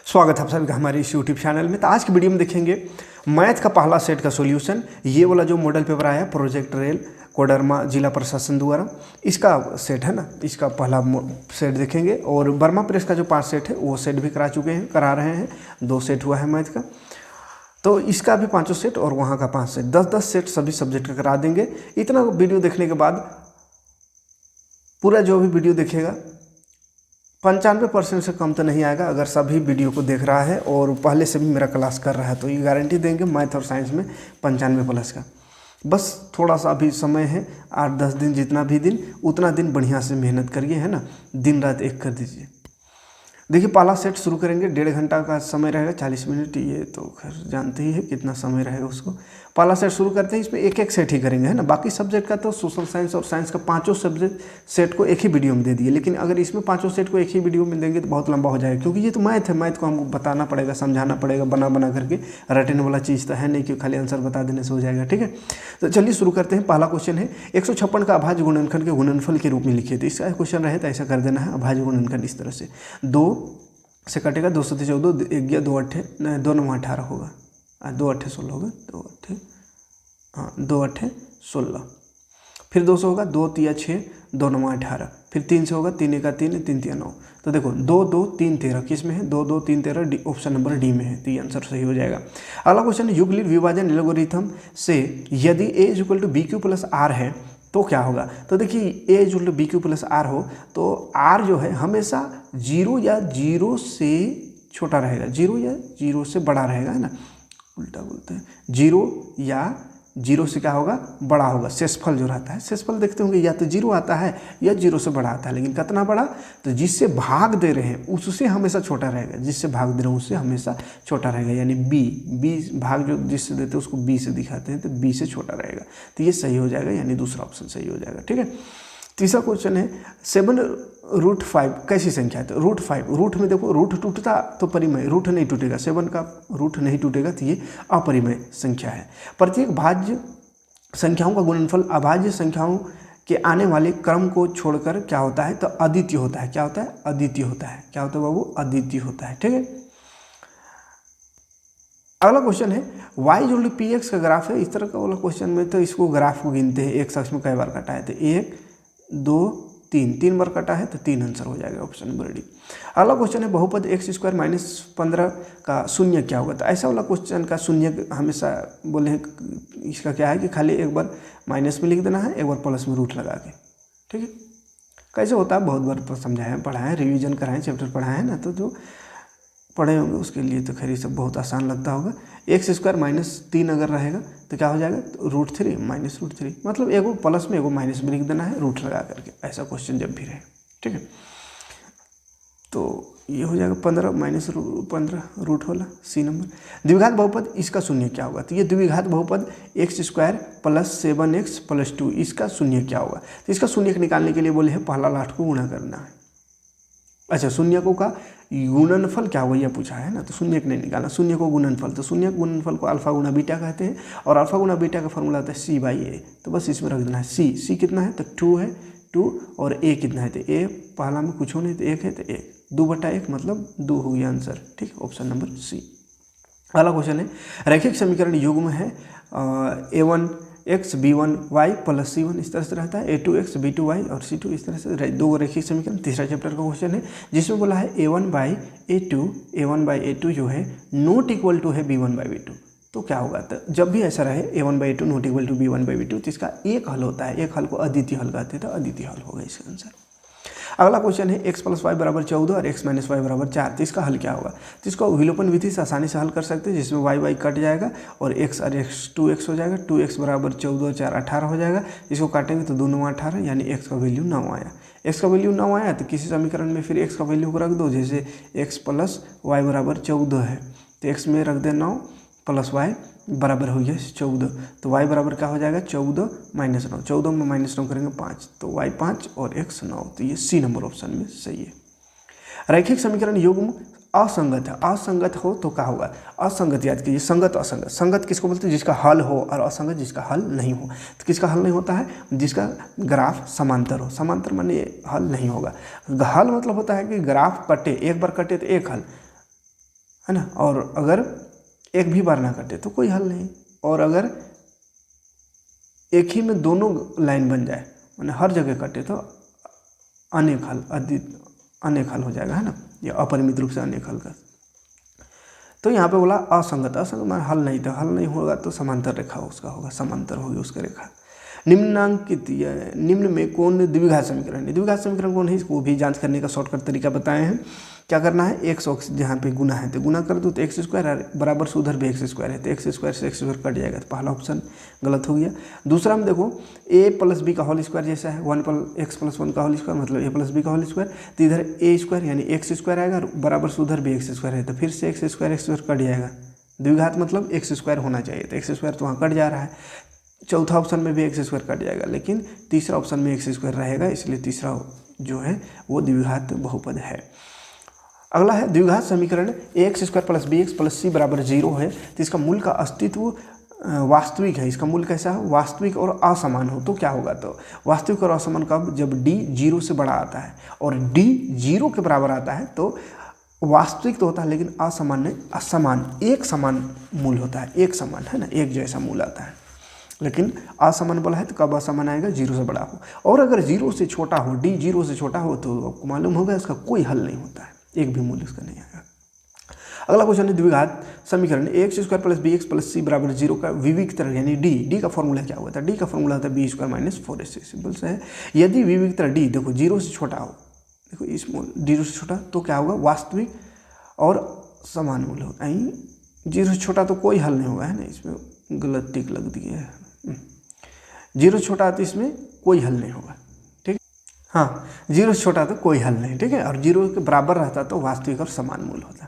स्वागत है आप सभी का हमारे इस यूट्यूब चैनल में। तो आज की वीडियो में देखेंगे मैथ का पहला सेट का सॉल्यूशन। ये वाला जो मॉडल पेपर आया है प्रोजेक्ट रेल कोडरमा जिला प्रशासन द्वारा, इसका सेट है ना, इसका पहला सेट देखेंगे। और वर्मा प्रेस का जो 5 सेट है वो सेट भी करा रहे हैं। 2 सेट हुआ है मैथ का, तो इसका भी 5 सेट और वहाँ का 5 सेट, 10-10 सेट सभी सब्जेक्ट का करा देंगे। इतना वीडियो देखने के बाद पूरा जो भी वीडियो देखेगा 95% से कम तो नहीं आएगा, अगर सभी वीडियो को देख रहा है और पहले से भी मेरा क्लास कर रहा है, तो ये गारंटी देंगे मैथ और साइंस में 95+ का। बस थोड़ा सा अभी समय है, 8-10 दिन, जितना भी दिन उतना दिन बढ़िया से मेहनत करिए, है ना, दिन रात एक कर दीजिए। देखिए पहला सेट शुरू करेंगे, 1.5 घंटा का समय रहेगा, 40 मिनट, ये तो खैर जानते ही है कितना समय रहेगा उसको। पहला सेट शुरू करते हैं, इसमें एक सेट ही करेंगे, है ना। बाकी सब्जेक्ट का तो सोशल साइंस और साइंस का 5 सब्जेक्ट सेट को एक ही वीडियो में दे दिए, लेकिन अगर इसमें 5 सेट को एक ही वीडियो में देंगे तो बहुत लंबा हो जाएगा, क्योंकि ये तो मैथ है। मैथ को हमको बताना पड़ेगा, समझाना पड़ेगा, बना करके। रटने वाला चीज़ तो है नहीं कि खाली आंसर बता देने से हो जाएगा, ठीक है। तो चलिए शुरू करते हैं। पहला क्वेश्चन है 156 का अभाज्य गुणनखंड के गुणनफल के रूप में लिखिए। तो इसका क्वेश्चन रहे तो ऐसा कर देना है, अभाज्य गुणनखंड इस तरह से 2 से कटेगा, 2 से 14, 1 गया 2 8 2 9 18 होगा, 2 8 16 होगा, 2 8 16। फिर 2 से होगा 2 3 6, 2 9 18। फिर 3 से होगा 3 1 3, 3 3 9। तो देखो 2 2 3 13 किस में है, 2 2 3 13 ऑप्शन नंबर डी में है, तो ये आंसर सही हो जाएगा। अगला क्वेश्चन है युगलित विभाजन एल्गोरिथम से यदि a = bq + r है तो क्या होगा। तो देखिए a = bq + r हो तो r जो है हमेशा 0 या 0 से छोटा रहेगा, 0 या 0 से बड़ा रहेगा, है ना, उल्टा बोलते हैं। 0 या 0 से क्या होगा, बड़ा होगा। शेषफल जो रहता है, शेषफल देखते होंगे, या तो 0 आता है या 0 से बड़ा आता है, लेकिन कितना बड़ा, तो जिससे भाग दे रहे हैं उससे हमेशा छोटा रहेगा, जिससे भाग दे रहे हैं उससे हमेशा छोटा रहेगा। यानी b भाग जो जिससे देते हैं उसको b से दिखाते हैं, तो b से छोटा रहेगा, तो ये सही हो जाएगा, यानी दूसरा ऑप्शन सही हो जाएगा, ठीक है। तीसरा क्वेश्चन है 7√5 कैसी संख्या है। तो √5, रूट में देखो रूट टूटता तो परिमेय, रूट नहीं टूटेगा, 7 का रूट नहीं टूटेगा, तो ये अपरिमेय संख्या है। प्रत्येक भाज्य संख्याओं का गुणनफल अभाज्य संख्याओं के आने वाले क्रम को छोड़कर क्या होता है, तो अद्वितीय होता है। क्या होता है, अद्वितीय होता है। क्या होता है बाबू, अद्वितीय होता है, ठीक है। अगला क्वेश्चन है y = px का ग्राफ है। इस तरह का वाला क्वेश्चन में तो इसको ग्राफ को गिनते हैं, एक अक्ष में कई बार कटा है, तो 1 2 3 बार कटा है, तो 3 आंसर हो जाएगा, ऑप्शन नंबर डी। अगला क्वेश्चन है बहुपद x² - 15 का शून्य क्या होगा। तो ऐसा वाला क्वेश्चन का शून्य हमेशा बोले हैं, इसका क्या है कि खाली एक बार माइनस में लिख देना है, एक बार प्लस में रूट लगा के, ठीक है। कैसे होता है बहुत बार समझाया, पढ़ाएं, रिवीजन कराएं, चैप्टर पढ़ाएं है ना, तो जो पढ़े होंगे उसके लिए तो खैर ये सब बहुत आसान लगता होगा। x² - 3 अगर रहेगा तो क्या हो जाएगा, तो √3 - √3, मतलब एगो प्लस में एगो माइनस में लिख देना है रूट लगा करके, ऐसा क्वेश्चन जब भी रहे, ठीक है। तो ये हो जाएगा 15 - 15 रूट वाला, सी नंबर। द्विघात बहुपद इसका शून्य क्या होगा। तो ये द्विघात बहुपद x² + 7x + 2, इसका शून्य क्या होगा। तो इसका शून्य निकालने के लिए बोले हैं पहला लास्ट को गुणा करना है। अच्छा, शून्य को का गुणनफल क्या होगा यह पूछा है ना, तो शून्य नहीं निकालना, शून्य को गुणनफल, तो शून्य गुणनफल को अल्फा गुणा बीटा कहते हैं, और अल्फा गुणा बीटा का फॉर्मूला होता है c/a। तो बस इसमें रख देना है c कितना है, तो 2 है, 2, और a कितना है, तो a पहला में कुछ हो नहीं, तो 1 है, तो 1 2/1 मतलब 2 हो गया आंसर, ठीक, ऑप्शन नंबर सी। अगला क्वेश्चन है रैखिक समीकरण युग्म है a1x b1y + c1 इस तरह से रहता है, a2x b2y और c2 इस तरह से 2 रैखिक समीकरण। तीसरा चैप्टर का क्वेश्चन है जिसमें बोला है a1/a2 जो है नॉट इक्वल टू है b1/b2, तो क्या होगा। तो जब भी ऐसा रहे a1/a2 not equal to b1/b2, तो इसका एक हल होता है, एक हल को अद्वितीय हल कहते हैं, तो अद्वितीय हल होगा इसका आंसर। अगला क्वेश्चन है x + y = 14 और x - y = 4, तो इसका हल क्या होगा। तो इसको विलोपन विधि से आसानी से हल कर सकते हैं, जिसमें y कट जाएगा और x और x 2x हो जाएगा, 2x = 14 4 18 हो जाएगा। इसको काटेंगे तो 2 9 18, यानी x का वैल्यू 9 आया। x का वैल्यू 9 आया तो किसी समीकरण में फिर x का वैल्यू को रख दो, जैसे x + y = 14 है, तो x में रख दे 9 + y बराबर हो गया 14, तो y बराबर क्या हो जाएगा, 14 - 9, 14 में -9 करेंगे 5, तो y 5 और x 9, तो ये सी नंबर ऑप्शन में सही है। रैखिक समीकरण युग्म असंगत है, असंगत हो तो क्या होगा, असंगत याद कीजिए, संगत असंगत, संगत किसको बोलते हैं, जिसका हल हो, और असंगत जिसका हल नहीं हो। तो किसका हल नहीं होता है, जिसका ग्राफ समांतर हो, समांतर माने हल नहीं होगा। हल मतलब होता है कि ग्राफ कटे, एक बार कटे तो एक हल, है ना। और अगर एक भी बार ना कटे तो कोई हल नहीं, और अगर एक ही में दोनों लाइन बन जाए मैंने हर जगह कटे तो अनेक हल अनेक हल हो जाएगा, है ना, या अपरिमित रूप से अनेक हल का। तो यहाँ पे बोला असंगत, असंगत माने हल नहीं, तो हल नहीं होगा तो समांतर रेखा उसका होगा, समांतर होगी उसका रेखा। निम्नांकित निम्न में कौन द्विघात समीकरण है, द्विघात समीकरण कौन है, इसको भी जांच करने का शॉर्टकट तरीका बताए हैं। क्या करना है, एक्स जहाँ पे गुना है तो गुना कर दो तो एक्स स्क्वायर बराबर से उधर भी एक्स स्क्वायर है तो एक्स स्क्वायर से एक्स स्क्वायर कट जाएगा, तो पहला ऑप्शन गलत हो गया। दूसरा में देखो ए प्लस बी का होल स्क्वायर जैसा है, 1x+1 का होल स्क्वायर मतलब ए प्लस बी का होल स्क्वायर, तो इधर ए स्क्वायर यानी एक्स स्क्वायर आएगा और बराबर से उधर भी एक्स स्क्वायर है तो फिर से एक्स स्क्वायर कट जाएगा। द्विघात मतलब एक्स स्क्वायर होना चाहिए, तो एक्स स्क्वायर तो वहाँ कट जा रहा है। चौथा ऑप्शन में भी एक्स स्क्वायर कट जाएगा, लेकिन तीसरा ऑप्शन में एक्स स्क्वायर रहेगा, इसलिए तीसरा जो है वो द्विघात बहुपद है। अगला है द्विघात समीकरण x square plus b x plus c बराबर 0 है, तो इसका मूल का अस्तित्व वास्तविक है। इसका मूल कैसा है, वास्तविक और असमान हो तो क्या होगा, तो वास्तविक और असमान कब, जब d 0 से बड़ा आता है और d 0 के बराबर आता है तो वास्तविक तो होता है लेकिन असमान नहीं, असमान, एक समान मूल होता है, एक समान, है ना, एक जैसा मूल आता है। लेकिन असमान बोला है तो कब असमान आएगा, 0 से बड़ा हो, और अगर 0 से छोटा हो, d 0 से छोटा हो तो आपको मालूम होगा इसका कोई हल नहीं होता है, एक भी मूल्य उसका नहीं आएगा। अगला क्वेश्चन है द्विघात समीकरण x square plus b x plus c बराबर 0 का विविक्तर यानी डी का फॉर्मूला क्या हुआ था, डी का फॉर्मूला होता है B square minus 4ac, simple से है। यदि विविक्तर डी देखो 0 से छोटा हो, देखो इस 0 से छोटा तो क्या होगा, वास्तविक और समान मूल होगा। 0 से छोटा तो कोई हल नहीं होगा, है ना, इसमें गलत टिक लग दी है, 0 से छोटा तो इसमें कोई हल नहीं होगा, ठीक है, हाँ 0 से छोटा तो कोई हल नहीं, ठीक है, और 0 के बराबर रहता तो वास्तविक और समान मूल होता,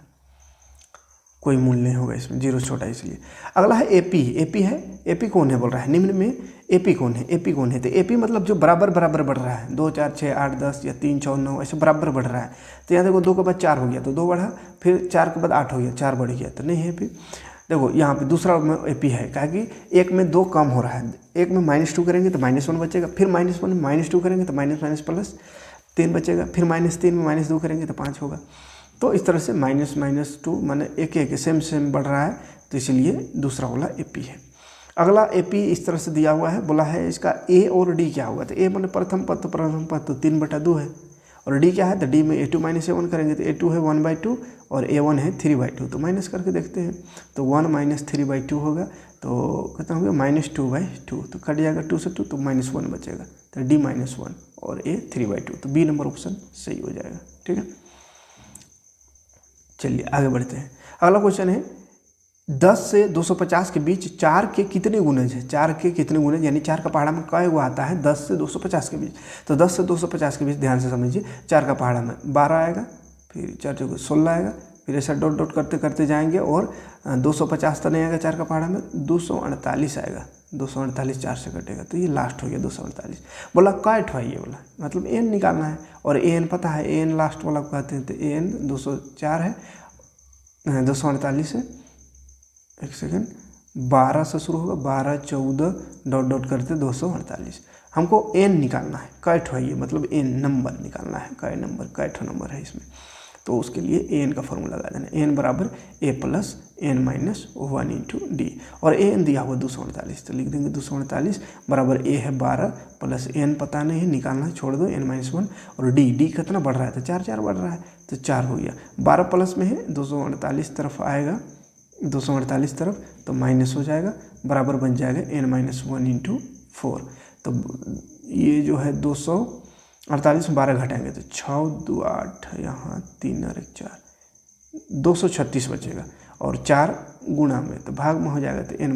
कोई मूल्य नहीं होगा इसमें, 0 से छोटा इसलिए। अगला है एपी, एपी है, एपी कौन है बोल रहा है, निम्न में एपी कौन है, एपी कौन है, तो एपी मतलब जो बराबर बराबर बढ़ रहा है, 2 4 6 8 10 या 3 4 9 ऐसे बराबर बढ़ रहा है। तो यहाँ देखो 2 के बाद 4 हो गया तो 2 बढ़ा, फिर 4 के बाद 8 हो गया, 4 बढ़ गया तो नहीं है एपी। देखो यहाँ पे दूसरा में एपी है, क्या कि एक में 2 कम हो रहा है, एक में -2 करेंगे तो -1 बचेगा, फिर -1 में -2 करेंगे तो माइनस प्लस 3 बचेगा, फिर -3 में -2 करेंगे तो 5 होगा। तो इस तरह से -2 माने एक सेम बढ़ रहा है, तो इसलिए दूसरा वाला एपी है। अगला एपी इस तरह से दिया हुआ है, बोला है इसका ए और डी क्या होगा, तो ए माने प्रथम पद तो 3/2 है, और डी क्या है तो डी में a2 - a1 करेंगे तो a2 है 1/2 और a1 है 3/2, तो माइनस करके देखते हैं तो 1 - 3/2 होगा, तो कितना हो गया -2/2, तो कट जाएगा 2 से 2 तो -1 बचेगा, तो d -1 और a 3/2, तो बी नंबर ऑप्शन सही हो जाएगा, ठीक है। चलिए आगे बढ़ते हैं। अगला क्वेश्चन है 10 से 250 के बीच 4 के कितने गुणज है, 4 के कितने गुणज यानी 4 का पहाड़ा में कई गो आता है 10 से 250 के बीच, तो 10 से 250 के बीच ध्यान से समझिए, 4 का पहाड़ा में 12 आएगा, फिर 4 को 16 आएगा, फिर ऐसा डॉट डॉट करते करते जाएंगे और 250 तो नहीं आएगा 4 का पहाड़ा में, 248 आएगा, 248 4 से कटेगा, तो ये लास्ट हो गया 248। बोला काट है ये बोला, मतलब एन निकालना है, और एन पता है, एन लास्ट वाला को कहते हैं, तो एन 204 है, 248 है, एक सेकेंड 12 से शुरू होगा, 12 14 डॉट डॉट करते 248। हमको एन निकालना है, कैठ है ये मतलब एन नंबर निकालना है, कैठ नंबर है इसमें, तो उसके लिए एन का फॉर्मूला लगा देना, एन बराबर a + n - 1 × d, और एन दिया हुआ 248, तो लिख देंगे 248 बराबर a है 12 प्लस n पता नहीं है, निकालना है, छोड़ दो n - 1 और d कितना बढ़ रहा है, तो 4 4 बढ़ रहा है, तो 4 हो गया, 12 प्लस में है 248 तरफ आएगा, 248 तरफ तो माइनस हो जाएगा, बराबर बन जाएगा n - 1 × 4, तो ये जो है 248 में 12 घटाएंगे तो 6 2 8 यहाँ 3 और 1 4, 236 बचेगा, और 4 गुणा में तो भाग में हो जाएगा, तो n -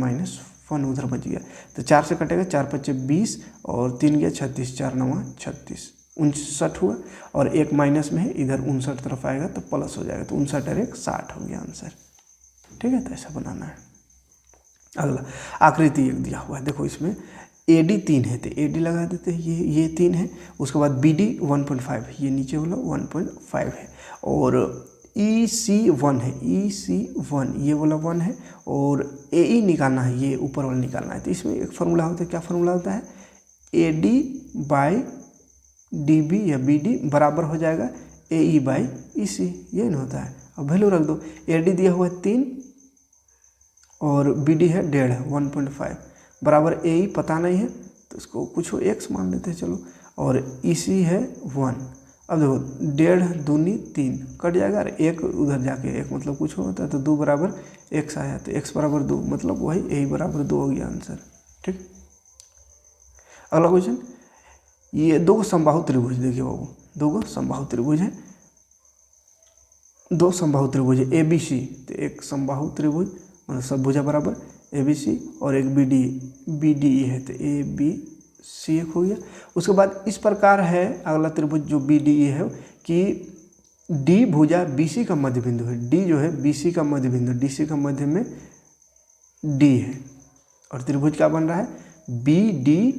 1 उधर बच गया, तो 4 से कटेगा, 4 × 5 = 20 और 3 गया 36, 4 9 36, 59 हुआ, और एक माइनस में है इधर 59 तरफ आएगा तो प्लस हो जाएगा, तो 59 और 1 60 हो गया आंसर, ठीक है, तो ऐसा बनाना है। अगला आकृति 1 दिया हुआ है, देखो इसमें AD 3 है तो AD लगा देते हैं, ये 3 है, उसके बाद BD 1.5 है, ये नीचे वाला 1.5 है, और EC 1 है, EC 1 ये वाला 1 है, और AE निकालना है, ये ऊपर वाला निकालना है, तो इसमें एक फार्मूला होता है, क्या फार्मूला होता है, AD/DB या BD बराबर हो जाएगा AE/EC, ये नहीं होता है, अब वैल्यू रख दो, AD दिया हुआ है 3 और BD है 1.5 1.5 बराबर AE पता नहीं है तो इसको कुछ x मान लेते हैं चलो, और EC है 1। अब देखो 1.5 दूनी 3 कट जाएगा और 1 उधर जाके 1 मतलब कुछ होता है तो 2 बराबर x आया, तो x बराबर 2 मतलब वही AE बराबर 2 हो गया आंसर। ठीक, अगला क्वेश्चन, ये दो समबाहु त्रिभुज, देखिए बाबू दो समबाहु त्रिभुज है, दो समबाहु त्रिभुज है ABC, तो एक समबाहु त्रिभुज मतलब सब भुजा बराबर ABC और एक BDE है, तो ABC एक हो गया। उसके बाद इस प्रकार है अगला त्रिभुज जो BDE है कि D भुजा BC का मध्य बिंदु है, D जो है BC का मध्य बिंदु, DC का मध्य में D है, और त्रिभुज क्या बन रहा है BDE,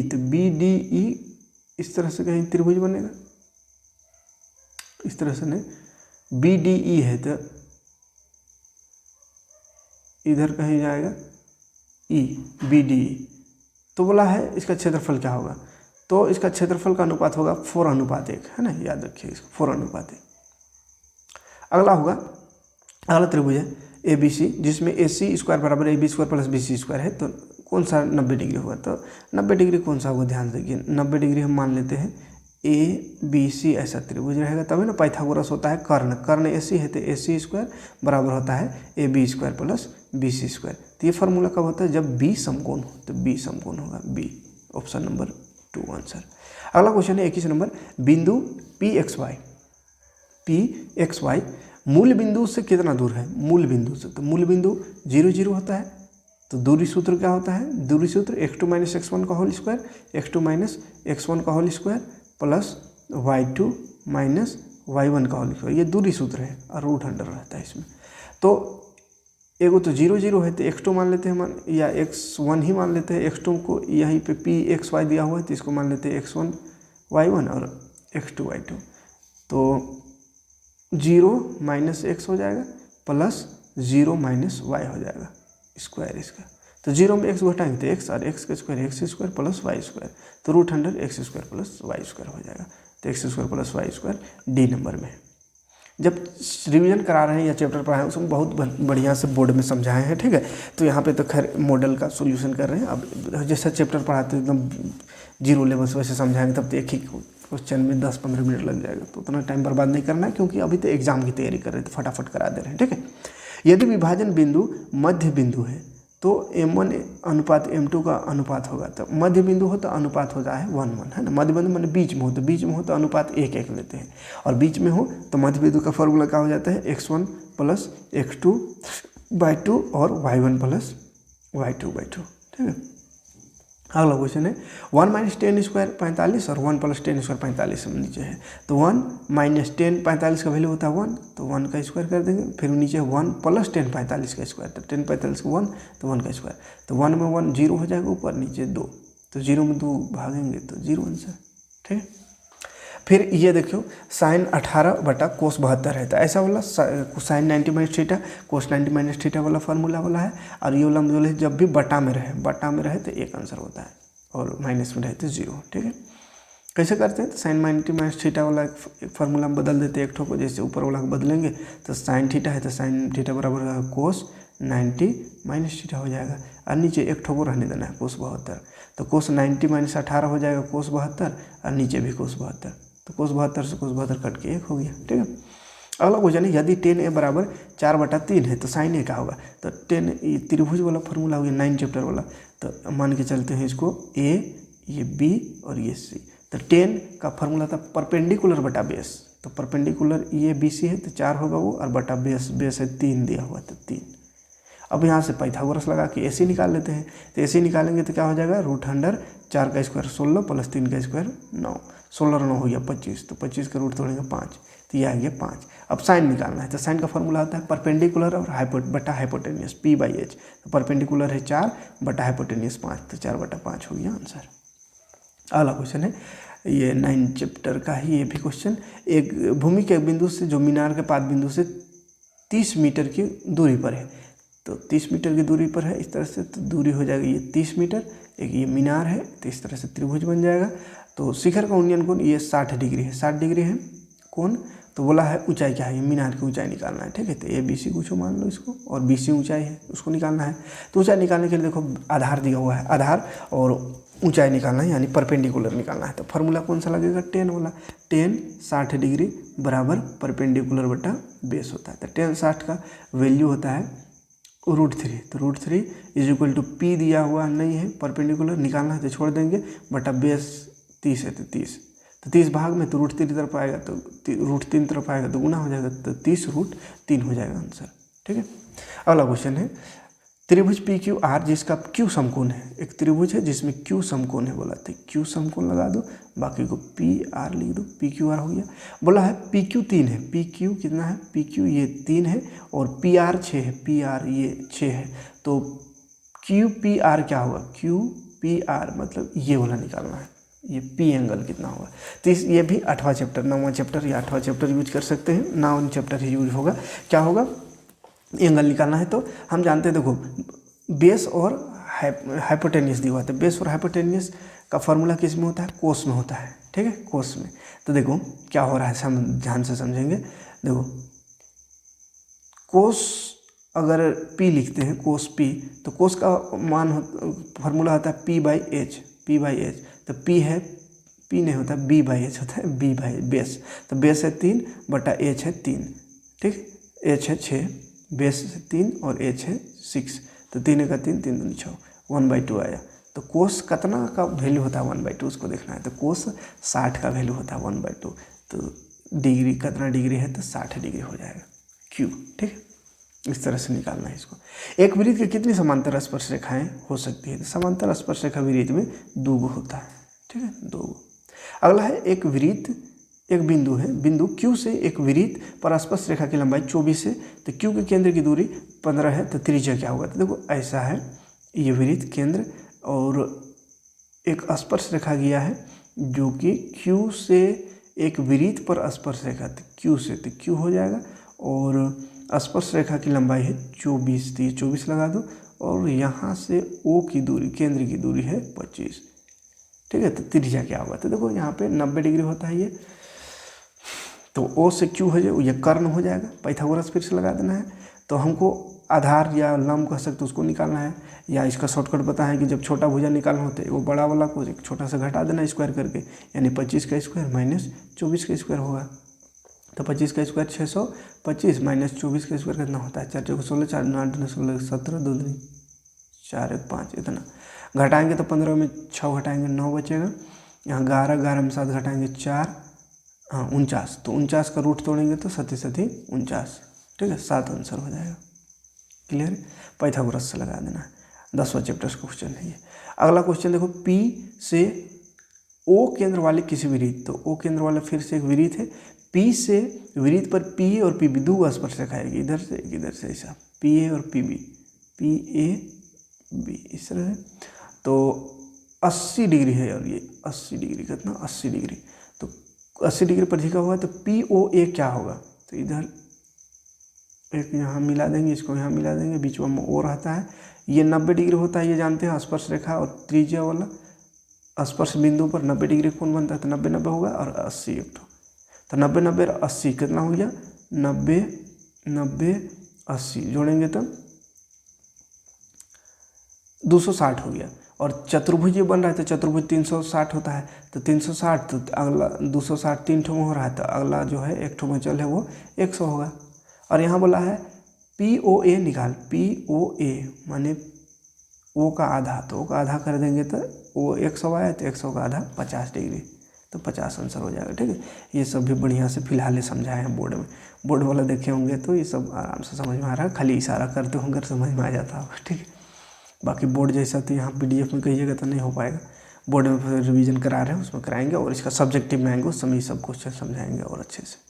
तो BDE इस तरह से कहीं त्रिभुज बनेगा, इस तरह से नहीं, BDE है तो इधर कहीं जाएगा E, BDE, तो बोला है इसका क्षेत्रफल क्या होगा, तो इसका क्षेत्रफल का अनुपात होगा 4:1 है ना, याद रखिए इसको 4:1। अगला होगा, अगला त्रिभुज है ABC जिसमें AC स्क्वायर बराबर AB square plus BC square है, तो कौन सा 90 डिग्री होगा, तो 90 डिग्री कौन सा होगा ध्यान देखिए, 90 डिग्री हम मान लेते हैं ABC ऐसा त्रिभुज रहेगा, तभी ना पाइथागोरस होता है कर्ण, कर्ण AC है तो AC स्क्वायर बराबर होता है AB square plus BC square. तो ये फार्मूला कब होता है, जब B समकोण हो, तो B समकोण होगा, B ऑप्शन नंबर 2 आंसर। अगला क्वेश्चन है 21 नंबर, बिंदु PXY मूल बिंदु से कितना दूर है, मूल बिंदु से, तो मूल बिंदु 0 0 होता है, तो दूरी सूत्र क्या होता है, दूरी सूत्र x2 - x1 का होल स्क्वायर, x2 - x1 का whole square plus y2 - y1 का होल स्क्वायर, ये दूरी सूत्र है और रूट अंडर रहता है इसमें। तो एगो तो 0 0 है तो x2 मान लेते हैं, या x1 ही मान लेते हैं, x2 को यहीं पे PXY दिया हुआ है तो इसको मान लेते हैं x1 y1 और x2 y2, तो 0 - x हो जाएगा प्लस 0 - y हो जाएगा स्क्वायर इसका, तो 0 में x घटाएंगे तो x और x का square x square plus y square, तो root under x square plus y square हो जाएगा, तो x square plus y square denominator में। जब रिवीजन करा रहे हैं या चैप्टर पढ़ा है उसमें बहुत बढ़िया से बोर्ड में समझाए हैं, ठीक है, तो यहाँ पे तो खैर मॉडल का सॉल्यूशन कर रहे हैं। अब जैसा चैप्टर पढ़ाते एकदम 0 लेवल से वैसे समझाएंगे तब तो एक ही क्वेश्चन में 10-15 मिनट लग जाएगा, तो उतना टाइम बर्बाद नहीं करना है क्योंकि अभी तो एग्जाम की तैयारी कर रहे हैं तो फटाफट करा दे रहे हैं, ठीक है। यदि विभाजन बिंदु मध्य बिंदु है तो M1 अनुपात M2 का अनुपात होगा, तो मध्य बिंदु हो तो अनुपात होता है 1:1 है ना, मध्य बिंदु मैंने बीच में हो तो अनुपात 1:1 लेते हैं, और बीच में हो तो मध्य बिंदु का फॉर्मूला क्या हो जाता है x1 + x2/2 और y1 + y2/2, ठीक है। अगला क्वेश्चन है 1 - 10 स्क्वायर 45 और 1 + 10 स्क्वायर 45 में नीचे है, तो 1 - 10 45 का वैल्यू होता है 1, तो 1 का स्क्वायर कर देंगे, फिर नीचे 1 + 10 45 का स्क्वायर, तो 10 45 को 1 तो 1 का स्क्वायर, तो 1 में 1 0 हो जाएगा ऊपर, नीचे 2, तो 0 में 2 भागेंगे तो 0 आंसर, ठीक है। फिर ये देखो साइन 18/cos 72 है, तो ऐसा वाला साइन 90 - थीटा cos 90 - थीटा वाला फार्मूला वाला है, और ये वाला बोले जब भी बटा में रहे तो एक आंसर होता है और माइनस में रहे तो 0, ठीक है। कैसे करते हैं, तो साइन 90 - थीटा वाला एक फार्मूला में बदल देते हैं, एक ठो को, जैसे ऊपर वाला को बदलेंगे तो साइन थीटा है तो साइन थीटा बराबर cos 90 - थीटा हो जाएगा, और नीचे एक ठो को रहने देना है cos 72, तो cos 90 - 18 हो जाएगा cos 72, और नीचे भी cos 72, तो cos 72 से cos 72 कट के 1 हो गया, ठीक है। अगला क्वेश्चन है यदि 10a बराबर 4/3 है तो साइन a का होगा, तो 10 त्रिभुज वाला फार्मूला हो गया 9 चैप्टर वाला, तो मान के चलते हैं इसको a, ये b और ये c, तो 10 का फार्मूला था परपेंडिकुलर बटा बेस, तो परपेंडिकुलर ये BC है तो 4 होगा वो, और बटा बेस है 3 दिया हुआ तो 3। अब यहाँ से पाइथागोरस लगा के AC निकाल लेते हैं, तो AC निकालेंगे तो क्या हो जाएगा, रूट अंडर 4 का स्क्वायर 16 प्लस 3 का स्क्वायर 9, 16 9 हो गया 25, तो 25 का रूट तोड़ेंगे 5, तो ये आ गया 5। अब साइन निकालना है, तो साइन का फॉर्मूला आता है परपेंडिकुलर और बटा हाइपोटेनियस P/H, तो परपेंडिकुलर है 4 बटा हाइपोटेनियस 5, तो 4/5 हो गया आंसर। अगला क्वेश्चन है ये 9 चैप्टर का ही ये भी क्वेश्चन, एक भूमि के बिंदु से जो मीनार के पाद बिंदु से 30 मीटर की दूरी पर है, तो 30 मीटर की दूरी पर है इस तरह से, तो दूरी हो जाएगी ये 30 मीटर, एक ये मीनार है तो इस तरह से त्रिभुज बन जाएगा। तो शिखर का उन्नयन कोण ये 60 डिग्री है, 60 डिग्री है कोण, तो बोला है ऊंचाई क्या है, ये मीनार की ऊंचाई निकालना है। ठीक है, तो ABC कुछ मान लो इसको, और BC ऊंचाई है उसको निकालना है। तो ऊंचाई निकालने के लिए देखो आधार दिया हुआ है, आधार और ऊंचाई निकालना है यानी परपेंडिकुलर निकालना है। तो फार्मूला कौन सा लगेगा, टेन वाला। टेन 60 डिग्री बराबर परपेंडिकुलर बटा बेस होता है। तो टेन 60 का वैल्यू होता है √3। तो √3 इज इक्वल टू P दिया हुआ नहीं है, परपेंडिकुलर निकालना है तो छोड़ देंगे, बटा बेस 30 है तो 30। तो 30 भाग में तो √3 तरफ आएगा, तो √3 तरफ आएगा तो गुना हो जाएगा, तो 30√3 हो जाएगा आंसर। ठीक है, अगला क्वेश्चन है त्रिभुज PQR जिसका Q समकोण है। एक त्रिभुज है जिसमें Q समकोण है, बोला था Q समकोण लगा दो, बाकी को PR लिख दो, PQR हो गया। बोला है PQ 3 है, PQ कितना है, PQ ये 3 है और PR 6 है, PR ये 6 है। तो QPR क्या होगा, QPR मतलब ये वाला निकालना है, ये P एंगल कितना होगा। तो ये भी 8वां चैप्टर 9वां चैप्टर या 8वां चैप्टर यूज कर सकते हैं, 9वां चैप्टर ही यूज होगा। क्या होगा, एंगल निकालना है। तो हम जानते हैं देखो बेस और हाइपोटेनियस दिया हुआ है। बेस और हाइपोटेनियस का फॉर्मूला किस में होता है, कोस में होता है। ठीक है, कोस में। तो देखो क्या हो रहा है, हम ध्यान से समझेंगे। देखो कोस अगर P लिखते हैं, कोस P, तो कोस का मान फॉर्मूला होता है P/H, P/H। तो P है, P नहीं होता, B/H होता है, B/ बेस। तो बेस है 3 बटा H है 3। ठीक, H है 6, बेस है 3 और H है 6। तो 3 का 3, 3 दूनी 6, 1/2 आया। तो कोस कितना का वैल्यू होता है 1/2, उसको देखना है। तो कोस 60 का वैल्यू होता है 1/2। तो डिग्री कितना डिग्री है, तो 60 डिग्री हो जाएगा Q। ठीक है, इस तरह से निकालना है इसको। एक वृत्त की कितनी समांतर स्पर्श रेखाएं हो सकती है, तो समांतर स्पर्श रेखा वृत्त में 2 होता है। ठीक है, 2। अगला है एक वृत्त, एक बिंदु है, बिंदु Q से एक वृत्त पर स्पर्श रेखा की लंबाई 24 है। तो Q के केंद्र की दूरी 15 है। तो त्रिज्या क्या होगा, तो देखो ऐसा है ये वृत्त केंद्र, और एक स्पर्श रेखा गया है जो कि Q से एक वृत्त पर स्पर्श रेखा, तो Q से, तो Q हो जाएगा, और स्पर्श रेखा की लंबाई है 24। तो ये 24 लगा दो, और यहाँ से O की दूरी, केंद्र की दूरी है 25। ठीक है, तो त्रिज्या क्या होगा, तो देखो यहाँ पे 90 डिग्री होता है ये, तो O से Q हो जाए, ये कर्ण हो जाएगा, पाइथागोरस फिर से लगा देना है। तो हमको आधार या लंब कह सकते उसको निकालना है, या इसका शॉर्टकट पता है कि जब छोटा भुजा निकालना होता है वो बड़ा वाला को एक छोटा सा घटा देना स्क्वायर करके, यानी 25 का स्क्वायर माइनस 24 का स्क्वायर होगा। तो 25 का स्क्वायर 625 माइनस 24 का स्क्वायर कितना होता है, 4 चौके 16, 4 9 8 16 17, 2 दूनी 4 1 5, इतना घटाएंगे तो 15 में 6 घटाएंगे 9 बचेगा। यहाँ 11 में 7 घटाएंगे 4, हाँ 49। तो 49 का रूट तोड़ेंगे तो 7 7 49। ठीक है, 7 आंसर हो जाएगा। क्लियर, पाइथागोरस से लगा देना है। 10वां चैप्टर का क्वेश्चन है ये। अगला क्वेश्चन देखो, P से O केंद्र वाले किसी वृत्त, तो O केंद्र वाला फिर से एक वृत्त है, P से वृत्त पर PA और PB दो स्पर्श रेखा है, इधर से इधर से, ऐसा PA और PB, PAB इस तरह है। तो 80 डिग्री है, और ये 80 डिग्री कितना, 80 डिग्री। तो 80 डिग्री पर झुका हुआ है, तो POA क्या होगा, तो इधर एक यहाँ मिला देंगे, इसको यहाँ मिला देंगे, बीच में O रहता है। ये 90 डिग्री होता है, ये जानते हैं, स्पर्श रेखा और त्रिज्या वाला स्पर्श बिंदु पर 90 डिग्री कोण बनता है, तो 90 90 होगा, और 80 एक तो 90 90 और 80 कितना हो गया, 90 90 80 जोड़ेंगे तो 260 हो गया। और चतुर्भुज ये बन रहा है, तो चतुर्भुज 360 होता है, तो 360, तो अगला 260 3 ठो में हो रहा है, तो अगला जो है एक ठो में चल है वो 100 होगा। और यहाँ बोला है POA निकाल, POA माने O का आधा, तो O का आधा कर देंगे तो वो 100 आया, तो 100 का आधा 50 डिग्री, तो 50 आंसर हो जाएगा। ठीक है, ये सब भी बढ़िया से फिलहाल समझाए हैं बोर्ड में, बोर्ड वाला देखे होंगे तो ये सब आराम से समझ में आ रहा है, खाली इशारा करते होंगे समझ में आ जाता होगा। ठीक है, बाकी बोर्ड जैसा तो यहाँ PDF में कहिएगा तो नहीं हो पाएगा, बोर्ड में फिर रिवीजन करा रहे हैं उसमें कराएंगे, और इसका सब्जेक्टिव में आएंगे उस समय सब क्वेश्चन समझाएंगे और अच्छे से।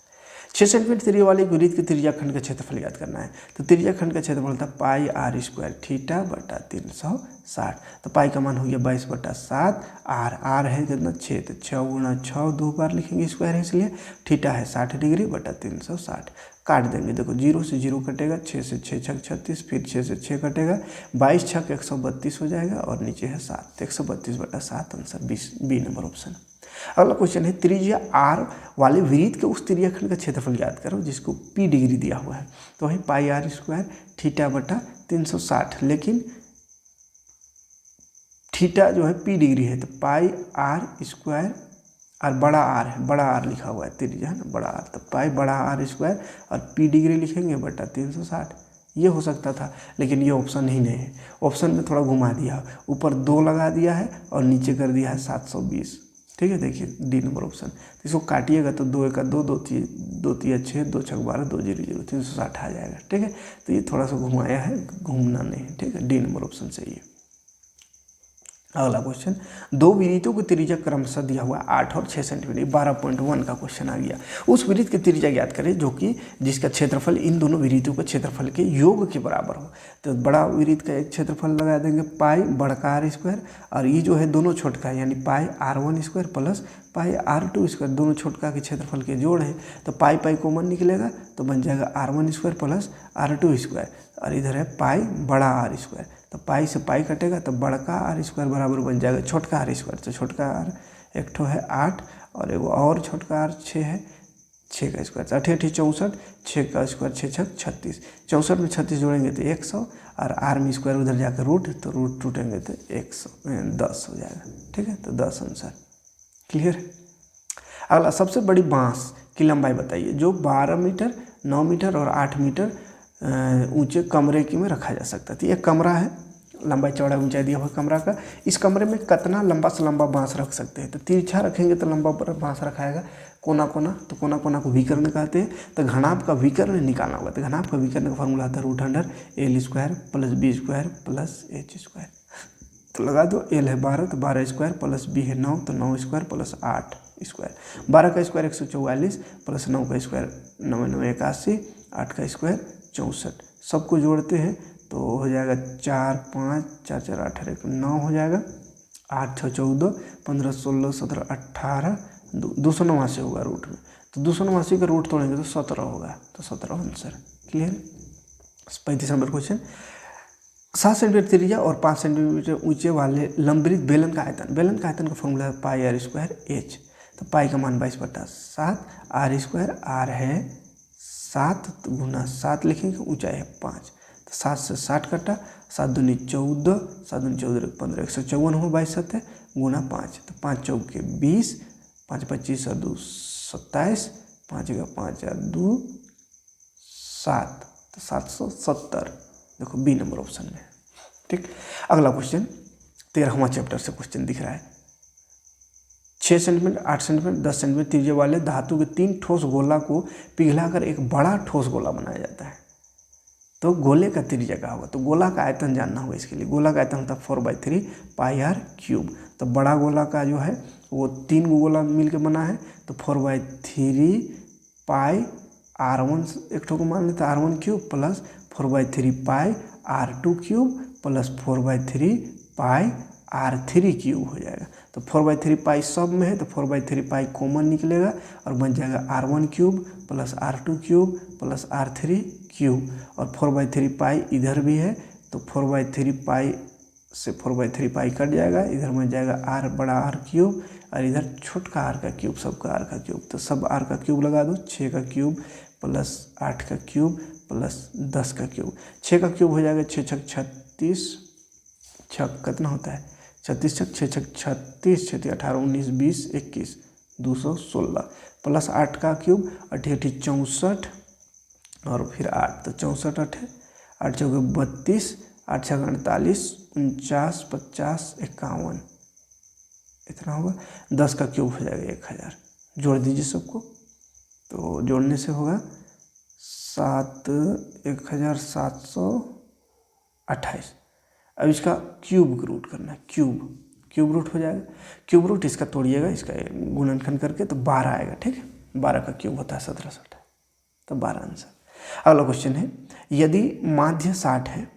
6 सेंटीमीटर त्रिज्या वाले एक वृत्त के त्रिज्या खंड का क्षेत्रफल याद करना है। तो त्रिज्या खंड का क्षेत्रफल था πr² थीटा बटा 360। तो पाई का मान हो गया 22/7, आर है कितना 6, तो 6 गुणा 6 दो बार लिखेंगे, स्क्वायर है इसलिए, थीटा है 60 डिग्री बटा 360। काट देंगे, देखो 0 से 0 कटेगा, 6 से 6 छक 36, फिर 6 से 6 कटेगा, 22 छक 132 हो जाएगा, और नीचे है 7, तो 132/7 आंसर बी नंबर ऑप्शन। अगला क्वेश्चन है त्रिज्या r वाले वृत्त के उस त्रिज्याखंड का क्षेत्रफल ज्ञात करो जिसको p डिग्री दिया हुआ है। तो वही पाई r स्क्वायर थीटा बटा 360, लेकिन थीटा जो है p डिग्री है तो पाई r स्क्वायर और बड़ा r है, बड़ा r लिखा हुआ है त्रिज्या है ना, बड़ा r, तो पाई बड़ा r स्क्वायर और p डिग्री लिखेंगे बटा 360। ये हो सकता था लेकिन ये ऑप्शन ही नहीं है। ऑप्शन में थोड़ा घुमा दिया, ऊपर 2 लगा दिया है और नीचे कर दिया है 720। ठीक है, देखिए डी नंबर ऑप्शन। तो इसको काटिएगा तो 2 1 2 2 3 6 2 6 12 2 0 0 360 आ जाएगा। ठीक है, तो ये थोड़ा सा घुमाया है, घूमना नहीं है। ठीक है, डी नंबर ऑप्शन सही है। अगला क्वेश्चन, दो वृत्तों की त्रिज्या क्रमशः दिया हुआ 8 और 6 सेंटीमीटर, 12.1 का क्वेश्चन आ गया। उस वृत्त की त्रिज्या ज्ञात करें जो कि जिसका क्षेत्रफल इन दोनों वृत्तों के क्षेत्रफल के योग के बराबर हो। तो बड़ा वृत्त का एक क्षेत्रफल लगा देंगे पाई बड़का आर स्क्वायर, और ये जो है दोनों छोटका यानी पाई r1 square plus pi r2 square, दोनों छोटका के क्षेत्रफल के जोड़ है। तो पाई पाई कॉमन निकलेगा तो बन जाएगा r1 square plus r2 square, और इधर है पाई बड़ा आर स्क्वायर। तो पाई से पाई कटेगा तो बड़का आर स्क्वायर बराबर बन जाएगा छोटका आर स्क्वायर। तो छोटका आर एक ठो है 8 और एगो और छोटका आर 6 है, 6 का स्क्वायर 8 8 64, 6 का स्क्वायर 6 6 36, 64 में 36 जोड़ेंगे तो 100, और आर में स्क्वायर उधर जाकर रूट, तो रूट टूटेंगे तो 110 हो जाएगा। ठीक है, तो 10 आंसर क्लियर है। अगला, सबसे बड़ी बांस की लंबाई बताइए जो 12 मीटर 9 मीटर और 8 मीटर ऊंचे कमरे की में रखा जा सकता है। तो ये कमरा है, लंबाई चौड़ा ऊंचाई दिया हुआ कमरा का। इस कमरे में कितना लंबा से लंबा बांस रख सकते हैं। तो तिरछा रखेंगे तो लंबा बांस रखाएगा, कोना कोना तो कोना कोना को विकर्ण कहते हैं। तो घनाभ का विकर्ण निकालना होगा। तो घनाभ का विकर्ण का फॉर्मूला आता है √L square plus B square plus H square. तो लगा दो, L है 12 तो 12 स्क्वायर प्लस बी है 9 तो 9 स्क्वायर प्लस 8 स्क्वायर। 12 का स्क्वायर 144 प्लस 9 का स्क्वायर 9 9 81, 8 का स्क्वायर 64। सबको जोड़ते हैं तो हो जाएगा 4 5 4 4 8 1 9 हो जाएगा, 8 6 14 15 16 17 18 289 होगा रूट में। तो 289 का रूट तोड़ेंगे तो 17 होगा, तो 17 answer clear. 35 number question, 7 centimetre त्रिज्या और 5 सेंटीमीटर ऊंचे वाले लंबवृत्त बेलन का आयतन, बेलन का आयतन का फॉर्मूला है पाई r स्क्वायर एच। तो पाई का मान 22/7, आर स्क्वायर आर है 7 तो गुना 7 लिखेंगे, ऊंचाई है 5। तो 7 से 60 कटा, 7 दूनी 14, 7 दूनी 14 15 154 हो 22 7 गुना 5। तो 5 चौके 20, 5 25 और 2 27, 5 का 5 और 2 7, तो 770। देखो बी नंबर ऑप्शन में। ठीक, अगला क्वेश्चन 13वां चैप्टर से क्वेश्चन दिख रहा है। 6 सेंटीमीटर 8 सेंटीमीटर 10 सेंटीमीटर त्रिज्या वाले धातु के 3 ठोस गोला को पिघलाकर एक बड़ा ठोस गोला बनाया जाता है। तो गोले का त्रिज्या क्या होगा। तो गोला का आयतन जानना होगा। इसके लिए गोला का आयतन होता है 4/3 पाई r क्यूब। तो बड़ा गोला का जो है वो 3 गोला मिलकर बना है, तो 4/3 पाई r1 एक ठो को मान लेते हैं r1 क्यूब प्लस 4/3 पाई r2 क्यूब प्लस 4/3 पाई r3 क्यूब हो जाएगा। तो 4/3 पाई सब में है तो 4/3 पाई कॉमन निकलेगा और बन जाएगा r1 cube plus r2 cube plus r3 cube, और 4/3 पाई इधर भी है तो 4/3 पाई से 4/3 पाई कट जाएगा, इधर बन जाएगा r बड़ा R क्यूब और इधर छोटका r का क्यूब, सबका r का क्यूब। तो सब r का क्यूब लगा दो, 6 का क्यूब प्लस 8 का क्यूब प्लस 10 का क्यूब। 6 का क्यूब हो जाएगा 6 6 36, 6 कितना होता है 36 6 6 6 36 6 18 19 20 21 216 प्लस 8 का क्यूब 8 8 64 और फिर 8 तो 64 8 8 चौके 32 8 6 48 49 50 51 इतना होगा। 10 का क्यूब हो जाएगा 1000। जोड़ दीजिए सबको, तो जोड़ने से होगा 1728। अब इसका क्यूब रूट करना है, क्यूब रूट हो जाएगा। क्यूब रूट इसका तोड़िएगा, इसका गुणनखंड करके तो 12 आएगा। ठीक है, 12 का क्यूब होता है 1728, तो 12 आंसर। अगला क्वेश्चन है, यदि माध्य 60 है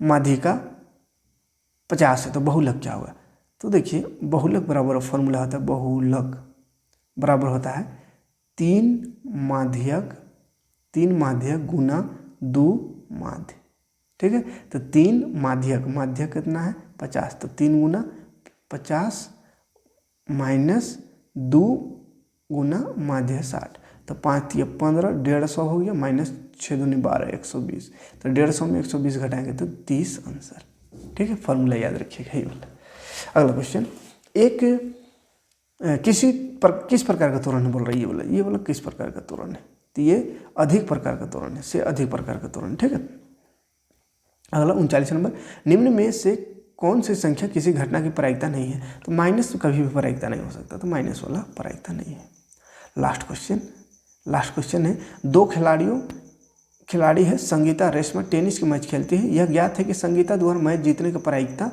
माध्यिका 50 है तो बहुलक क्या होगा। तो देखिए बहुलक बराबर फॉर्मूला होता है, बहुलक बराबर होता है 3 माध्यक गुना 2 माध्य। ठीक है, तो 3 माध्यक कितना है 50, तो 3 गुना 50 माइनस 2 गुना माध्य 60, तो 5 या 15, 150 हो गया, माइनस 6 दूनी 12, 120, तो 150 में 120 घटाएंगे तो 30 आंसर। ठीक है, फॉर्मूला याद रखिएगा ये वाला। अगला क्वेश्चन, एक किस प्रकार का त्वरण बोल रहा है, ये बोला किस प्रकार का त्वरण है, तो ये अधिक प्रकार का त्वरण है, से अधिक प्रकार का त्वरण। ठीक है, अगला 39 नंबर, निम्न में से कौन सी संख्या किसी घटना की प्रायिकता नहीं है, तो माइनस तो कभी भी प्रायिकता नहीं हो सकता, तो माइनस वाला प्रायिकता नहीं है। लास्ट क्वेश्चन है, 2 खिलाड़ी है संगीता रेशमा टेनिस की मैच खेलती है। यह ज्ञात है कि संगीता द्वारा मैच जीतने की प्रायिकता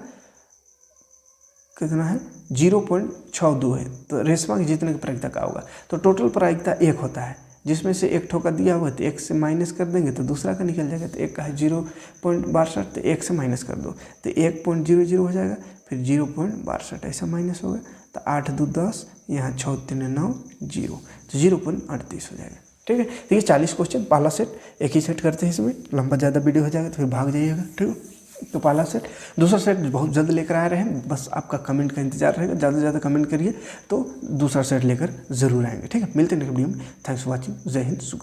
कितना है, 0.62 है, तो रेशमा की जीतने की प्रायिकता क्या होगा, तो टोटल प्रायिकता 1 होता है, जिसमें से एक ठोका दिया हुआ है तो 1 से माइनस कर देंगे तो दूसरा का निकल जाएगा, तो एक का है 0.62, तो 1 से माइनस कर दो तो 1.00 हो जाएगा, फिर 0.62 ऐसा माइनस होगा, तो 8 2 10, यहाँ 6 3 9 0, तो 0.38 हो जाएगा। ठीक है, तो ये 40 क्वेश्चन, पहला सेट एक ही सेट करते हैं, इसमें लंबा ज़्यादा वीडियो हो जाएगा तो फिर भाग जाइएगा। ठीक है, तो पहला सेट, दूसरा सेट बहुत जल्द लेकर आ रहे हैं, बस आपका कमेंट का इंतजार रहेगा, ज़्यादा से ज़्यादा कमेंट करिए तो दूसरा सेट लेकर जरूर आएंगे। ठीक है, मिलते हैं नेक्स्ट वीडियो में। थैंक्स फॉर वॉचिंग, जय हिंद, शुक्रिया।